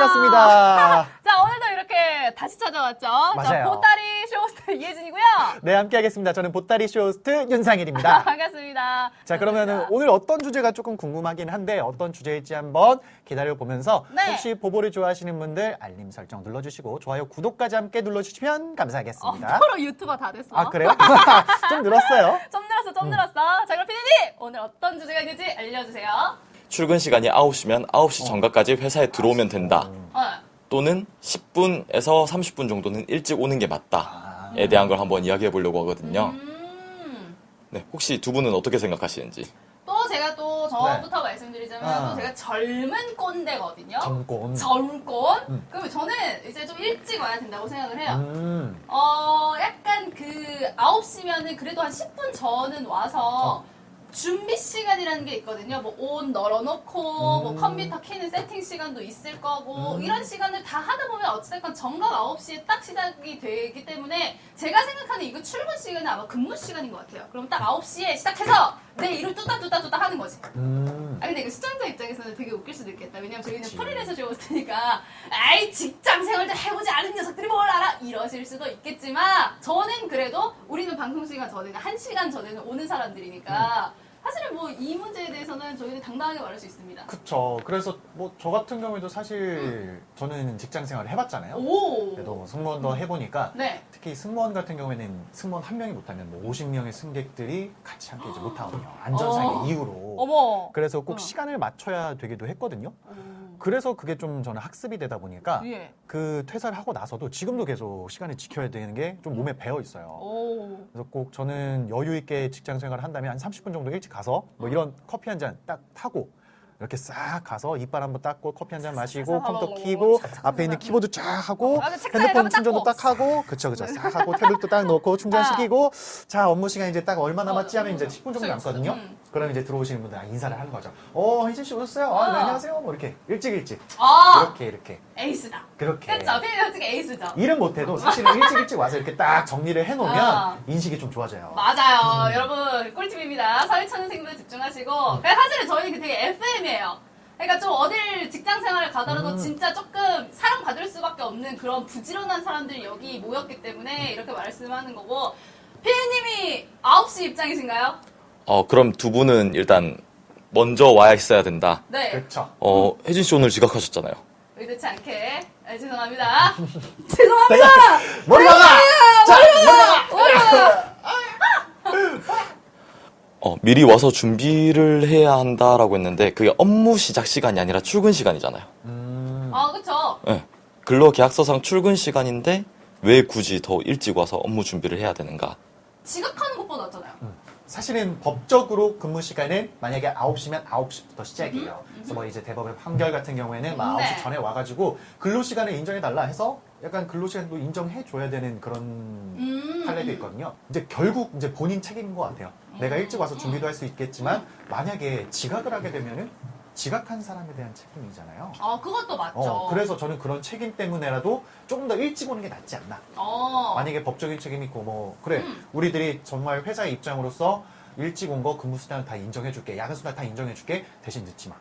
반갑습니다. 자, 오늘도 이렇게 다시 찾아왔죠. 맞아요. 자, 보따리 쇼호스트 이혜진이고요. 네, 함께 하겠습니다. 저는 보따리 쇼호스트 윤상일입니다. 반갑습니다. 자, 그러면은 오늘 어떤 주제가 조금 궁금하긴 한데 어떤 주제일지 한번 기다려보면서 네. 혹시 보보를 좋아하시는 분들 알림 설정 눌러주시고 좋아요, 구독까지 함께 눌러주시면 감사하겠습니다. 프로 유튜버 다 됐어. 아, 그래요? 좀 늘었어요. 좀 늘었어. 자, 그럼 피디님, 오늘 어떤 주제가 있는지 알려주세요. 출근 시간이 9시면 9시 전까지 회사에 들어오면 된다. 또는 10분에서 30분 정도는 일찍 오는 게 맞다에 대한 걸 한번 이야기해 보려고 하거든요. 네, 혹시 두 분은 어떻게 생각하시는지? 또 제가 또 저부터 말씀드리자면 또 제가 젊은 꼰대거든요. 점권. 젊꼰. 그러면 저는 이제 좀 일찍 와야 된다고 생각을 해요. 약간 그 9시면은 그래도 한 10분 전은 와서 준비 시간이라는 게 있거든요. 뭐 옷 널어놓고 뭐 컴퓨터 켜는 세팅 시간도 있을 거고 이런 시간을 다 하다 보면 어쨌든 정각 9시에 딱 시작이 되기 때문에 제가 생각하는 이거 출근 시간은 아마 근무 시간인 것 같아요. 그럼 딱 9시에 시작해서 내 일을 뚜딱뚜딱뚜딱 하는 거지. 아 근데 이거 시청자 입장에서는 되게 웃길 수도 있겠다. 왜냐면 저희는 프리랜서 쇼호스트니까 아이 직장 생활도 해보지 않은 녀석들이 뭘 알아 이러실 수도 있겠지만 저는 그래도 우리는 방송 시간 전에는 1시간 전에는 오는 사람들이니까 사실은 뭐 이 문제에 대해서는 저희는 당당하게 말할 수 있습니다. 그쵸. 그래서 뭐 저 같은 경우에도 사실 저는 직장 생활을 해봤잖아요. 오. 그래도 뭐 승무원도 해보니까 네. 특히 승무원 같은 경우에는 승무원 한 명이 못하면 뭐 50명의 승객들이 같이 함께 이제 못하거든요. 안전상의 이유로. 어머. 그래서 꼭 시간을 맞춰야 되기도 했거든요. 그래서 그게 좀 저는 학습이 되다 보니까 예. 그 퇴사를 하고 나서도 지금도 계속 시간을 지켜야 되는 게 좀 몸에 배어 있어요. 오. 그래서 꼭 저는 여유 있게 직장 생활을 한다면 한 30분 정도 일찍 가서 뭐 이런 커피 한 잔 딱 타고 이렇게 싹 가서 이빨 한번 닦고 커피 한 잔 마시고 컴퓨터 키고 앞에 있는 키보드 쫙 하고 핸드폰 충전도 딱 하고 그쵸 싹 하고 태블릿도 딱 넣고 충전시키고 자 업무 시간 이제 딱 얼마 남았지 하면 이제 10분 정도 남거든요. 그럼 이제 들어오시는 분들 인사를 하는 거죠. 혜진 씨 오셨어요? 네, 안녕하세요. 뭐 이렇게 일찍 이렇게 에이스다. 그렇게 그쵸? 피디님 솔직히 에이스죠. 일은 못해도 사실은 일찍 와서 이렇게 딱 정리를 해놓으면 인식이 좀 좋아져요. 맞아요. 여러분 꿀팁입니다. 사회초년생들 집중하시고 그러니까 사실은 저희는 되게 FM이에요. 그러니까 좀 어딜 직장 생활을 가더라도 진짜 조금 사랑받을 수밖에 없는 그런 부지런한 사람들이 여기 모였기 때문에 이렇게 말씀하는 거고 피디님이 9시 입장이신가요? 그럼 두 분은 일단 먼저 와야 있어야 된다. 네. 그렇죠. 혜진 씨 오늘 지각하셨잖아요. 의도치 않게 죄송합니다. 죄송합니다. 머리 박아! 자, 머리 박아! 미리 와서 준비를 해야 한다라고 했는데 그게 업무 시작 시간이 아니라 출근 시간이잖아요. 그쵸. 네. 근로계약서상 출근 시간인데 왜 굳이 더 일찍 와서 업무 준비를 해야 되는가? 지각하는 것보다 낫잖아요. 사실은 법적으로 근무 시간은 만약에 9시면 9시부터 시작이에요. 그래서 뭐 이제 대법원 판결 같은 경우에는 막 9시 전에 와가지고 근로시간을 인정해달라 해서 약간 근로시간도 인정해줘야 되는 그런 판례도 있거든요. 이제 결국 이제 본인 책임인 것 같아요. 내가 일찍 와서 준비도 할 수 있겠지만 만약에 지각을 하게 되면은 지각한 사람에 대한 책임이잖아요. 그것도 맞죠. 그래서 저는 그런 책임 때문에라도 조금 더 일찍 오는 게 낫지 않나. 만약에 법적인 책임이 있고 뭐 그래 우리들이 정말 회사의 입장으로서 일찍 온 거 근무 수당 다 인정해줄게, 야근 수당 다 인정해줄게, 대신 늦지 마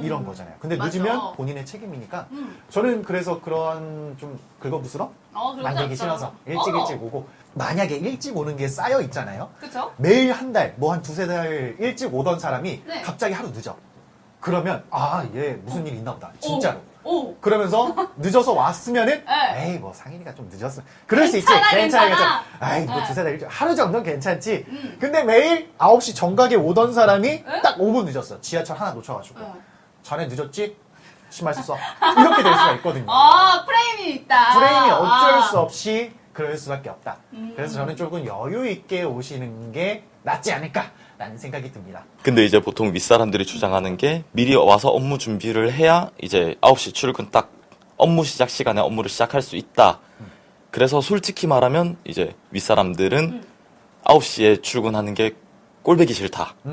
이런 거잖아요. 근데 맞죠. 늦으면 본인의 책임이니까 저는 그래서 그런 좀 긁어부스럼 만들기 싫어서 일찍 오고 만약에 일찍 오는 게 쌓여 있잖아요. 그쵸? 매일 한 달, 뭐 한 두세 달 일찍 오던 사람이 네. 갑자기 하루 늦어. 그러면 얘 무슨 일이 있나 보다. 진짜로. 오. 그러면서 늦어서 왔으면은 네. 에이 뭐 상인이가 좀 늦었어. 그럴 수 있지. 괜찮아. 아이 뭐 두세 달 일찍 하루 정도는 괜찮지. 근데 매일 9시 정각에 오던 사람이 딱 5분 늦었어. 지하철 하나 놓쳐가지고. 자네 늦었지? 신발 썼어. 이렇게 될 수가 있거든요. 프레임이 있다. 프레임이 어쩔 수 없이 그럴 수밖에 없다. 그래서 저는 조금 여유 있게 오시는 게 낫지 않을까라는 생각이 듭니다. 근데 이제 보통 윗사람들이 주장하는 게 미리 와서 업무 준비를 해야 이제 9시 출근 딱 업무 시작 시간에 업무를 시작할 수 있다. 그래서 솔직히 말하면 이제 윗사람들은 9시에 출근하는 게 꼴보기 싫다. 네,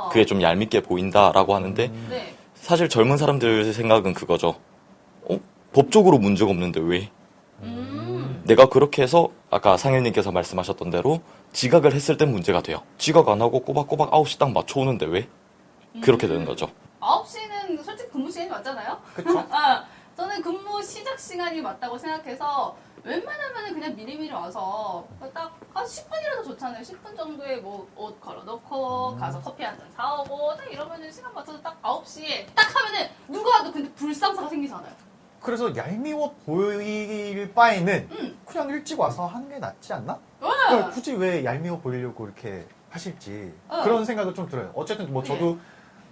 그게 좀 얄밉게 보인다라고 하는데 네. 사실 젊은 사람들 생각은 그거죠. 법적으로 문제가 없는데 왜? 내가 그렇게 해서 아까 상현님께서 말씀하셨던 대로 지각을 했을 땐 문제가 돼요. 지각 안 하고 꼬박꼬박 9시 딱 맞춰 오는데 왜? 그렇게 되는 거죠. 9시는 솔직히 근무 시간이 맞잖아요? 그쵸? 저는 근무 시작 시간이 맞다고 생각해서 웬만하면 그냥 미리미리 와서 딱 10분이라도 좋잖아요. 10분 정도에 뭐 옷 걸어놓고 가서 커피 한 잔 사오고 딱 이러면은 시간 맞춰서 딱 9시에 딱 하면은 누가 와도 근데 불상사가 생기잖아요. 그래서 얄미워 보일 바에는 그냥 일찍 와서 하는 게 낫지 않나? 네. 그러니까 굳이 왜 얄미워 보이려고 이렇게 하실지 그런 생각을 좀 들어요. 어쨌든 뭐 저도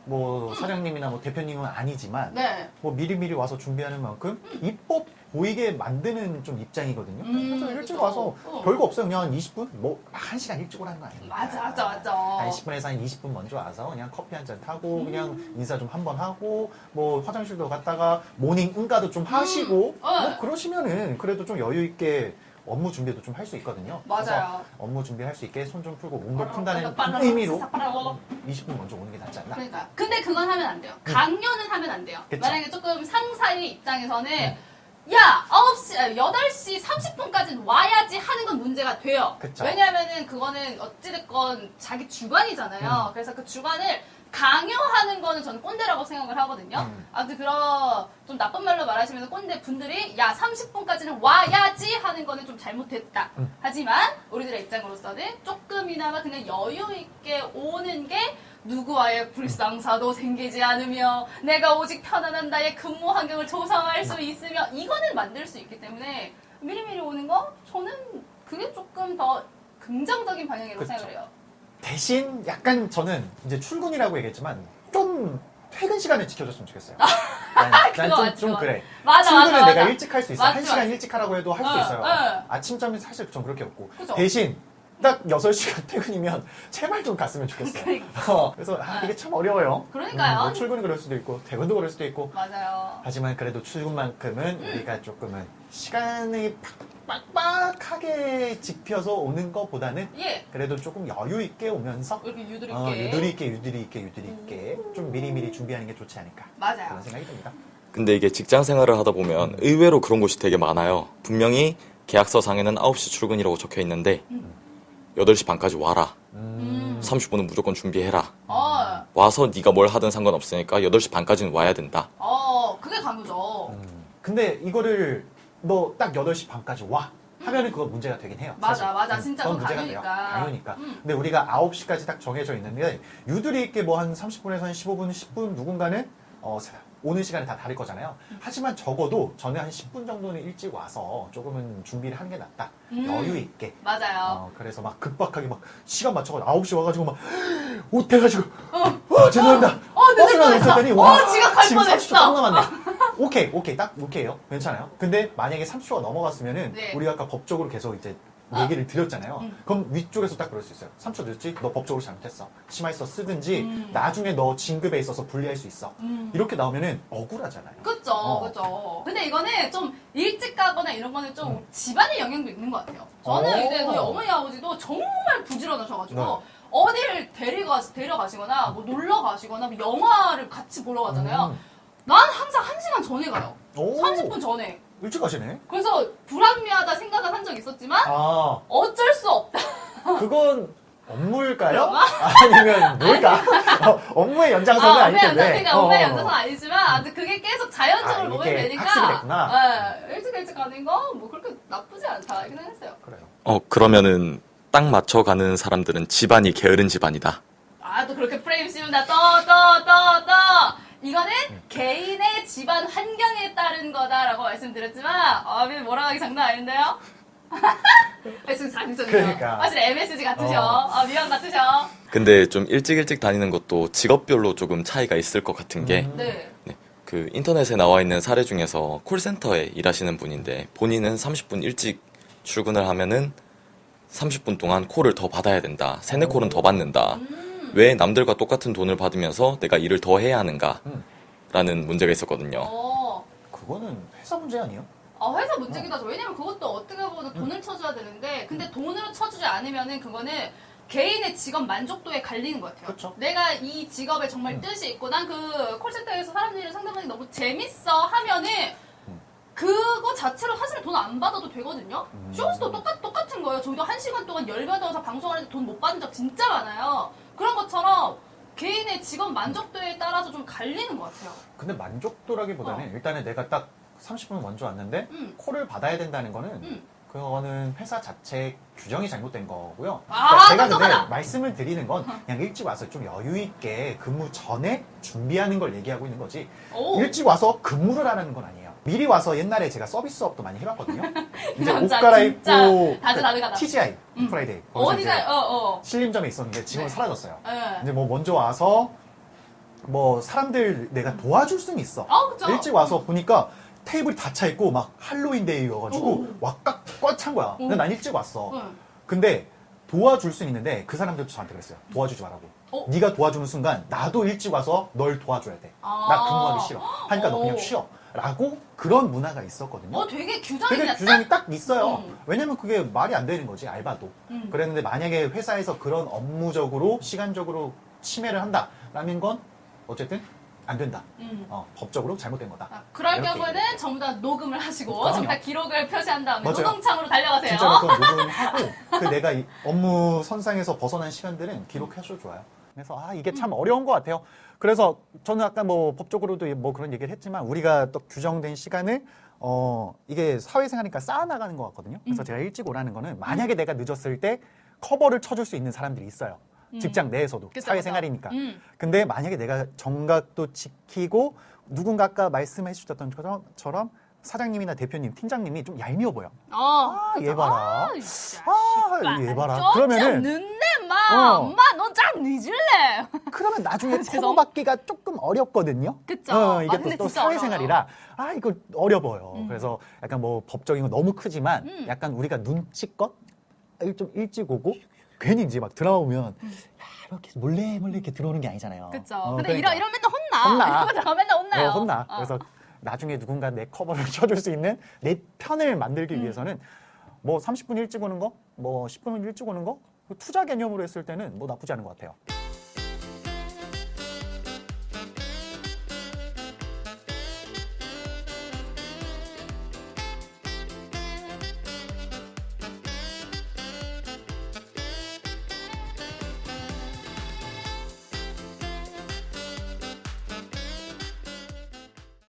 뭐 사장님이나 뭐 대표님은 아니지만 네. 뭐 미리미리 와서 준비하는 만큼 이뻐 보이게 만드는 좀 입장이거든요. 그래서 일찍 그죠. 와서 별거 없어요. 그냥 한 20분? 뭐 1시간 일찍 오라는 거 아니에요. 맞아. 한 10분에서 한 20분 먼저 와서 그냥 커피 한 잔 타고 그냥 인사 좀 한 번 하고 뭐 화장실도 갔다가 모닝 응가도 좀 하시고 뭐 그러시면은 그래도 좀 여유 있게 업무 준비도 좀 할 수 있거든요. 맞아요. 그래서 업무 준비할 수 있게 손 좀 풀고 몸도 푼다는 의미로 20분 먼저 오는 게 낫지 않나? 그러니까. 근데 그건 하면 안 돼요. 강요는 하면 안 돼요. 그쵸. 만약에 조금 상사의 입장에서는 야, 8시 30분까지는 와야지 하는 건 문제가 돼요. 그쵸. 왜냐면은 그거는 어찌됐건 자기 주관이잖아요. 그래서 그 주관을 강요하는 거는 저는 꼰대라고 생각을 하거든요. 아무튼 그런 좀 나쁜 말로 말하시면 꼰대 분들이 야 30분까지는 와야지 하는 거는 좀 잘못됐다. 하지만 우리들의 입장으로서는 조금이나마 그냥 여유 있게 오는 게 누구와의 불상사도 생기지 않으며 내가 오직 편안한 나의 근무 환경을 조성할 수 있으며 이거는 만들 수 있기 때문에 미리미리 오는 거 저는 그게 조금 더 긍정적인 방향이라고 그쵸. 생각을 해요. 대신 약간 저는 이제 출근이라고 얘기했지만 좀 퇴근 시간을 지켜줬으면 좋겠어요. 그거 맞지, 좀 맞지. 그래. 맞아, 출근을 맞아, 내가 맞아. 일찍 할 수 있어. 맞지, 1시간 맞지. 일찍 하라고 해도 할 수 있어요. 아침잠이 사실 좀 그렇게 없고. 그죠. 대신 딱 6시간 퇴근이면 제발 좀 갔으면 좋겠어요. 그래서 이게 참 어려워요. 그러니까요. 뭐 출근이 그럴 수도 있고 퇴근도 그럴 수도 있고. 맞아요. 하지만 그래도 출근만큼은 우리가 조금은 시간이 빡빡하게 지켜서 오는 것보다는 예. 그래도 조금 여유 있게 오면서 이렇게 유도리 있게. 유들이 있게 좀 미리미리 준비하는 게 좋지 않을까 맞아요. 그런 생각이 듭니다. 근데 이게 직장 생활을 하다 보면 의외로 그런 곳이 되게 많아요. 분명히 계약서상에는 9시 출근이라고 적혀 있는데 8시 반까지 와라. 30분은 무조건 준비해라. 와서 네가 뭘 하든 상관없으니까 8시 반까지는 와야 된다. 그게 강요죠. 근데 이거를 너 딱 8시 반까지 와 하면은 그거 문제가 되긴 해요. 맞아, 사실. 맞아. 진짜 그건 그건 문제가 돼요. 강요니까. 강요니까. 근데 우리가 9시까지 딱 정해져 있는데 유들이 있게 뭐 한 30분에서 한 15분, 10분 누군가는 오는 시간이 다 다를 거잖아요. 하지만 적어도 저는 한 10분 정도는 일찍 와서 조금은 준비를 하는 게 낫다. 여유 있게. 맞아요. 그래서 막 급박하게 막 시간 맞춰가지고 9시 와가지고 막 옷 해가지고 죄송합니다. 늦을 뻔했어. 지각할 지금 뻔했어. 30초 딱 남았네. 오케이 딱 오케이요. 괜찮아요. 근데 만약에 30초가 넘어갔으면은 네. 우리가 아까 법적으로 계속 이제 얘기를 드렸잖아요. 그럼 위쪽에서 딱 그럴 수 있어요. 3초 늦지? 너 법적으로 잘못했어. 심화해서 쓰든지 나중에 너 진급에 있어서 불리할 수 있어. 이렇게 나오면은 억울하잖아요. 그쵸, 그쵸. 근데 이거는 좀 일찍 가거나 이런 거는 좀 집안의 영향도 있는 것 같아요. 저는 이제 저희 어머니 아버지도 정말 부지런하셔가지고 네. 어디를 데려가시거나 뭐 놀러 가시거나 뭐 영화를 같이 보러 가잖아요. 음. 난 항상 1시간 전에 가요. 오. 30분 전에. 일찍 가시네. 그래서 불합리하다 생각은 한 적 있었지만 아, 어쩔 수 없다. 그건 업무일까요? 영화? 아니면 뭘까? 업무의 연장선은 아닐 텐데. 그러니까 업무의 연장선 아니지만 아무튼 그게 계속 자연적으로 몸에 이게 배니까 학습이 됐구나. 일찍 가는 거 뭐 그렇게 나쁘지 않다 이렇게 생각했어요. 그래요. 그러면은 딱 맞춰가는 사람들은 집안이 게으른 집안이다. 또 그렇게 프레임 씌운다. 이거는 개인의 집안 환경에 따른 거다라고 말씀드렸지만 몰아가기 장난 아닌데요? 지금 장점이요. 그러니까. 사실 MSG 같으셔. 미연 같으셔. 근데 좀 일찍 다니는 것도 직업별로 조금 차이가 있을 것 같은 게 네. 그 인터넷에 나와 있는 사례 중에서 콜센터에 일하시는 분인데 본인은 30분 일찍 출근을 하면은 30분 동안 콜을 더 받아야 된다. 세네 콜은 더 받는다. 왜 남들과 똑같은 돈을 받으면서 내가 일을 더 해야 하는가? 라는 문제가 있었거든요. 그거는 회사 문제 아니에요? 회사 문제기도 하죠. 왜냐면 그것도 어떻게 보면 돈을 쳐줘야 되는데 근데 돈으로 쳐주지 않으면은 그거는 개인의 직업 만족도에 갈리는 것 같아요. 그쵸. 내가 이 직업에 정말 뜻이 있고 난 그 콜센터에서 사람들이랑 상담하는 게 너무 재밌어 하면은 그거 자체로 사실 돈 안 받아도 되거든요. 쇼호스도 똑같은 거예요. 저희도 1시간 동안 열받아서 방송하는데 돈 못 받은 적 진짜 많아요. 그런 것처럼 개인의 직업 만족도에 따라서 좀 갈리는 것 같아요. 근데 만족도라기보다는 일단은 내가 딱 30분 먼저 왔는데 콜을 받아야 된다는 거는 그거는 회사 자체 규정이 잘못된 거고요. 아, 제가 근데 똑똑하다. 말씀을 드리는 건 그냥 일찍 와서 좀 여유 있게 근무 전에 준비하는 걸 얘기하고 있는 거지. 오. 일찍 와서 근무를 하라는 건 아니에요. 미리 와서 옛날에 제가 서비스업도 많이 해봤거든요. 이제 옷 남자 갈아입고 진짜 다재다능하다. TGI 프라이데이 어디가 신림점에 있었는데 지금은 네. 사라졌어요. 네. 이제 뭐 먼저 와서 뭐 사람들 내가 도와줄 수는 있어. 그쵸. 일찍 와서 보니까 테이블이 다 차 있고 막 할로윈데이여가지고 왁꽉 꽉 찬 거야. 근데 난 일찍 왔어. 응. 근데 도와줄 수는 있는데 그 사람들도 저한테 그랬어요. 도와주지 말라고. 네가 도와주는 순간 나도 일찍 와서 널 도와줘야 돼. 나 근무하기 싫어. 하니까 너 그냥 쉬어. 라고 그런 문화가 있었거든요. 되게 규정이 되게 그냥 규정이 딱 있어요. 음. 왜냐면 그게 말이 안 되는 거지, 알바도. 그랬는데 만약에 회사에서 그런 업무적으로, 시간적으로 침해를 한다라는 건 어쨌든 안 된다. 법적으로 잘못된 거다. 그럴 이렇게 경우에는 얘기해요. 전부 다 녹음을 하시고 그럼요. 전부 다 기록을 표시한 다음에 맞아요. 노동창으로 달려가세요. 진짜로 그건 녹음하고 그 내가 이 업무 선상에서 벗어난 시간들은 기록하셔도 좋아요. 그래서 이게 참 어려운 것 같아요. 그래서 저는 아까 뭐 법적으로도 뭐 그런 얘기를 했지만 우리가 또 규정된 시간을 이게 사회생활이니까 쌓아나가는 것 같거든요. 그래서 제가 일찍 오라는 거는 만약에 내가 늦었을 때 커버를 쳐줄 수 있는 사람들이 있어요. 직장 내에서도 그쵸, 사회생활이니까. 그쵸. 근데 만약에 내가 정각도 지키고 누군가 아까 말씀해 주셨던 것처럼 사장님이나 대표님, 팀장님이 좀 얄미워 보여. 얘 봐라. 얘 봐라. 그러면은 늦네 마. 엄마 넌 좀 늦을래. 그러면 나중에 죄송. 커버받기가 조금 어렵거든요. 그쵸. 이게 근데 또 진짜 사회생활이라 이거 어려 보여. 그래서 약간 뭐 법적인 건 너무 크지만 약간 우리가 눈치껏 좀 일찍 오고 괜히 이제 막 드라마 보면 야, 이렇게 몰래 이렇게 들어오는 게 아니잖아요. 그쵸. 근데 그러니까. 이런 맨날 혼나. 이러고 들어가면 맨날 혼나요. 혼나. 그래서 나중에 누군가 내 커버를 쳐줄 수 있는 내 편을 만들기 위해서는 뭐 30분 일찍 오는 거, 뭐 10분 일찍 오는 거 투자 개념으로 했을 때는 뭐 나쁘지 않은 것 같아요.